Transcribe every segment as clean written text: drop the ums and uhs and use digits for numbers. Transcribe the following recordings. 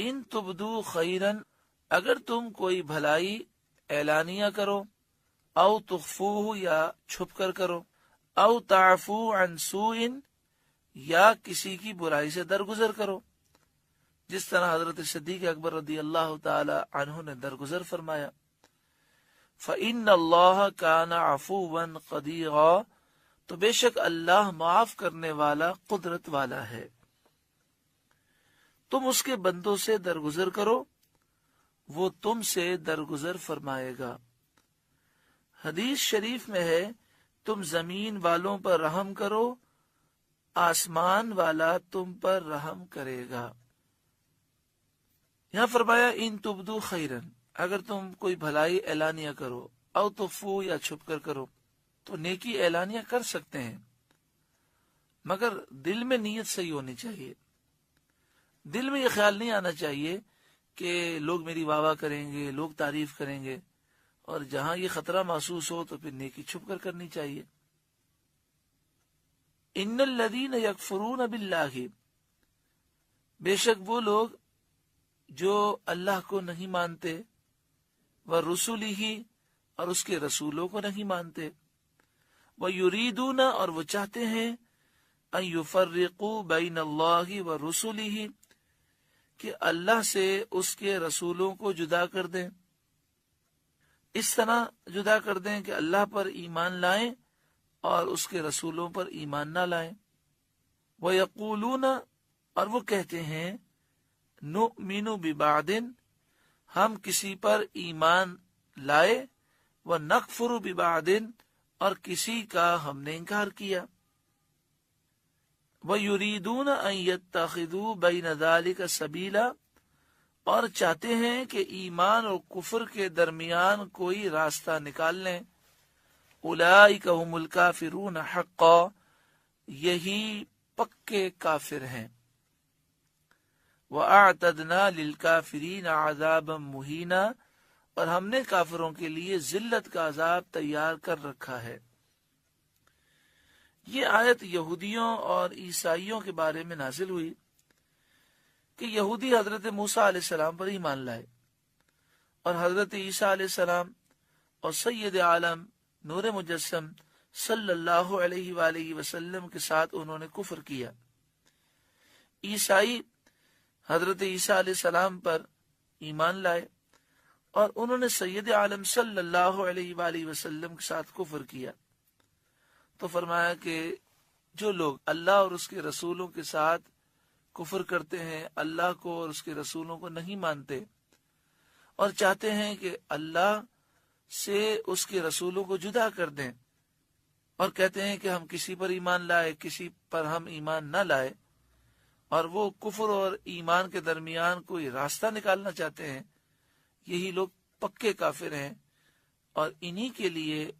ان تبدو خیرن، اگر تم کوئی بھلائی اعلانیہ کرو، او تخفوہ یا چھپ کر کرو، او تعفو عن سوء یا کسی کی برائی سے درگزر کرو، جس طرح حضرت صدیق اکبر رضی اللہ تعالی عنہ نے درگزر فرمایا۔ فإن اللہ کان عفوا قدیرا، تو بے شک اللہ معاف کرنے والا قدرت والا ہے۔ تم اس کے بندوں سے درگزر کرو، وہ تم سے درگزر فرمائے گا۔ حدیث شریف میں ہے تم زمین والوں پر رحم کرو، آسمان والا تم پر رحم کرے گا۔ یہاں فرمایا ان تبدو خیرن، اگر تم کوئی بھلائی اعلانیہ کرو، او تخفو یا چھپ کر کرو، تو نیکی اعلانیہ کر سکتے ہیں، مگر دل میں نیت صحیح ہونی چاہیے۔ دل میں یہ خیال نہیں آنا چاہیے کہ لوگ میری واہ واہ کریں گے، لوگ تعریف کریں گے، اور جہاں یہ خطرہ محسوس ہو تو پھر نیکی چھپ کر کرنی چاہیے۔ ان الذین یکفرون باللہ، بے شک وہ لوگ جو اللہ کو نہیں مانتے، ورسلہ، اور اس کے رسولوں کو نہیں مانتے، ویریدون، اور وہ چاہتے ہیں، ان یفرقوا بین اللہ ورسلہ، کہ اللہ سے اس کے رسولوں کو جدا کر دیں، اس طرح جدا کر دیں کہ اللہ پر ایمان لائیں اور اس کے رسولوں پر ایمان نہ لائیں۔ وَيَقُولُونَ، اور وہ کہتے ہیں، نُؤْمِنُ بِبَعْدٍ، ہم کسی پر ایمان لائے، وَنَكْفُرُ بِبَعْدٍ، اور کسی کا ہم نے انکار کیا۔ وَيُرِيدُونَ أَن يَتَّخِذُوا بَيْنَ ذَلِكَ سَبِيلًا، اور چاہتے ہیں کہ ایمان اور کفر کے درمیان کوئی راستہ نکال لیں۔ اولئک هم الکافرون حقا، یہی پکے کافر ہیں۔ وَأَعْتَدْنَا لِلْكَافِرِينَ عَذَابًا مُهِينًا، اور ہم نے کافروں کے لیے ذلت کا عذاب تیار کر رکھا ہے۔ یہ آیت یہودیوں اور عیسائیوں کے بارے میں نازل ہوئی کہ یہودی حضرت موسیٰ علیہ السلام پر ایمان لائے، اور حضرت عیسیٰ علیہ السلام اور سید عالم نور مجسم صلی اللہ علیہ وآلہ وسلم کے ساتھ انہوں نے کفر کیا۔ عیسائی حضرت عیسیٰ علیہ السلام پر ایمان لائے، اور انہوں نے سید عالم صلی اللہ علیہ وآلہ وسلم کے ساتھ کفر کیا۔ تو فرمایا کہ جو لوگ اللہ اور اس کے رسولوں کے ساتھ کفر کرتے ہیں، اللہ کو اور اس کے رسولوں کو نہیں مانتے، اور چاہتے ہیں کہ اللہ سے اس کے رسولوں کو جدا کر دیں، اور کہتے ہیں کہ ہم کسی پر ایمان لائے، کسی پر ہم ایمان نہ لائے، اور وہ کفر اور ایمان کے درمیان کوئی راستہ نکالنا چاہتے ہیں، یہی لوگ پکے کافر ہیں، اور انہی کے لیے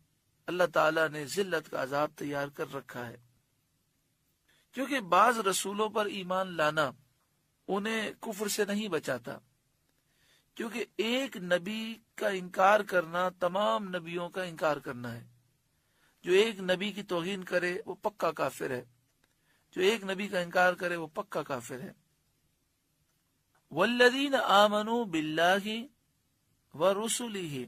اللہ تعالیٰ نے ذلت کا عذاب تیار کر رکھا ہے۔ کیونکہ بعض رسولوں پر ایمان لانا انہیں کفر سے نہیں بچاتا، کیونکہ ایک نبی کا انکار کرنا تمام نبیوں کا انکار کرنا ہے۔ جو ایک نبی کی توہین کرے وہ پکا کافر ہے، جو ایک نبی کا انکار کرے وہ پکا کافر ہے۔ والذین آمنوا باللہ ورسلہ،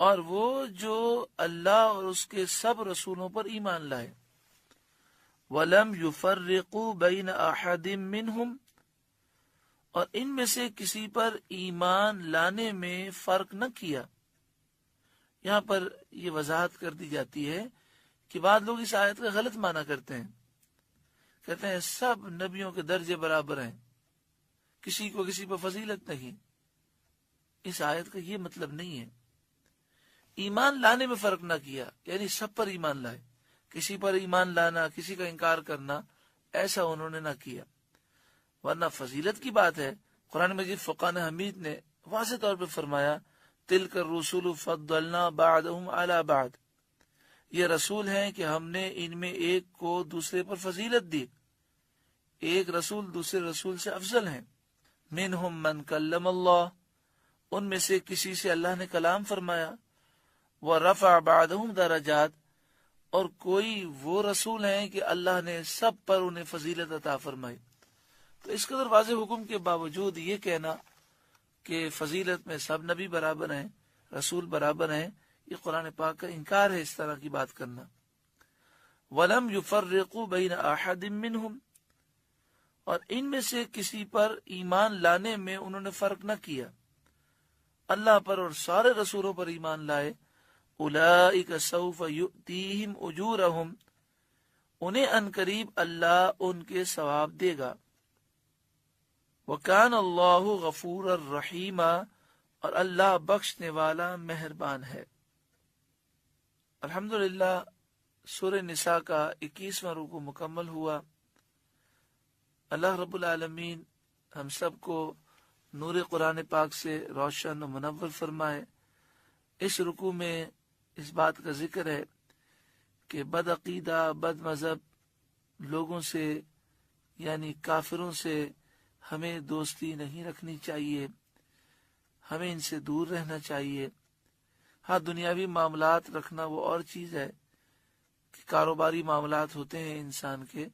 اور وہ جو اللہ اور اس کے سب رسولوں پر ایمان لائے، وَلَمْ يُفَرِّقُوا بَيْنَ أَحَدٍ مِّنْهُمْ، اور ان میں سے کسی پر ایمان لانے میں فرق نہ کیا۔ یہاں پر یہ وضاحت کر دی جاتی ہے کہ بعض لوگ اس آیت کا غلط معنی کرتے ہیں، کہتے ہیں سب نبیوں کے درجے برابر ہیں، کسی کو کسی پر فضیلت نہیں۔ اس آیت کا یہ مطلب نہیں ہے۔ ایمان لانے میں فرق نہ کیا، یعنی سب پر ایمان لائے، کسی پر ایمان لانا، کسی کا انکار کرنا، ایسا انہوں نے نہ کیا۔ ورنہ فضیلت کی بات ہے، قرآن مجید فقان حمید نے واضح طور پہ فرمایا، تِلْكَ الرُّسُلُ فَضَّلْنَا بَعْضَهُمْ عَلَى بَعْضٍ، یہ رسول ہیں کہ ہم نے ان میں ایک کو دوسرے پر فضیلت دی، ایک رسول دوسرے رسول سے افضل ہیں۔ مِنْهُمْ مَنْ كَلَّمَ اللَّهُ، ان میں سے کسی سے اللہ نے کلام فرمایا، وَرَفَعَ بَعْضَهُمْ دَرَجَاتٍ، اور کوئی وہ رسول ہیں کہ اللہ نے سب پر انہیں فضیلت عطا فرمائی۔ تو اس قدر واضح حکم کے باوجود یہ کہنا کہ فضیلت میں سب نبی برابر ہیں، رسول برابر ہیں، یہ قرآن پاک کا انکار ہے اس طرح کی بات کرنا۔ وَلَمْ يُفَرِّقُوا بَيْنَ أَحَدٍ مِّنْهُمْ، اور ان میں سے کسی پر ایمان لانے میں انہوں نے فرق نہ کیا، اللہ پر اور سارے رسولوں پر ایمان لائے۔ أُولَئِكَ سَوْفَ يُؤْتِيهِمْ أُجُورَهُمْ، انہیں ان قریب اللہ ان کے ثواب دے گا۔ وَكَانَ اللَّهُ غَفُورًا رَحِيمًا، اور اللہ بخشنے والا مہربان ہے۔ الحمدللہ سورہ نساء کا 21واں رکوع مکمل ہوا۔ اللہ رب العالمین ہم سب کو نور قرآن پاک سے روشن و منور فرمائے۔ اس رکوع میں اس بات کا ذکر ہے کہ بد عقیدہ، بد مذہب لوگوں سے یعنی کافروں سے ہمیں دوستی نہیں رکھنی چاہیے، ہمیں ان سے دور رہنا چاہیے۔ ہاں دنیاوی معاملات رکھنا وہ اور چیز ہے کہ کاروباری معاملات ہوتے ہیں انسان کے،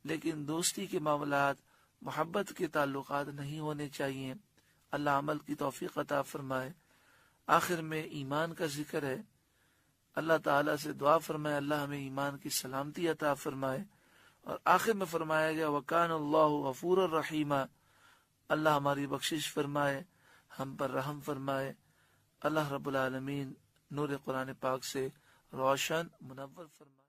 لیکن دوستی کے معاملات، محبت کے تعلقات نہیں ہونے چاہیے۔ اللہ عمل کی توفیق عطا فرمائے۔ آخر میں ایمان کا ذکر ہے، اللہ تعالیٰ سے دعا فرمائے اللہ ہمیں ایمان کی سلامتی عطا فرمائے، اور آخر میں فرمایا گیا وَكَانَ اللَّهُ غَفُورًا رَحِيمًا، اللہ ہماری بخشش فرمائے، ہم پر رحم فرمائے۔ اللہ رب العالمین نور قرآن پاک سے روشن منور فرمائے۔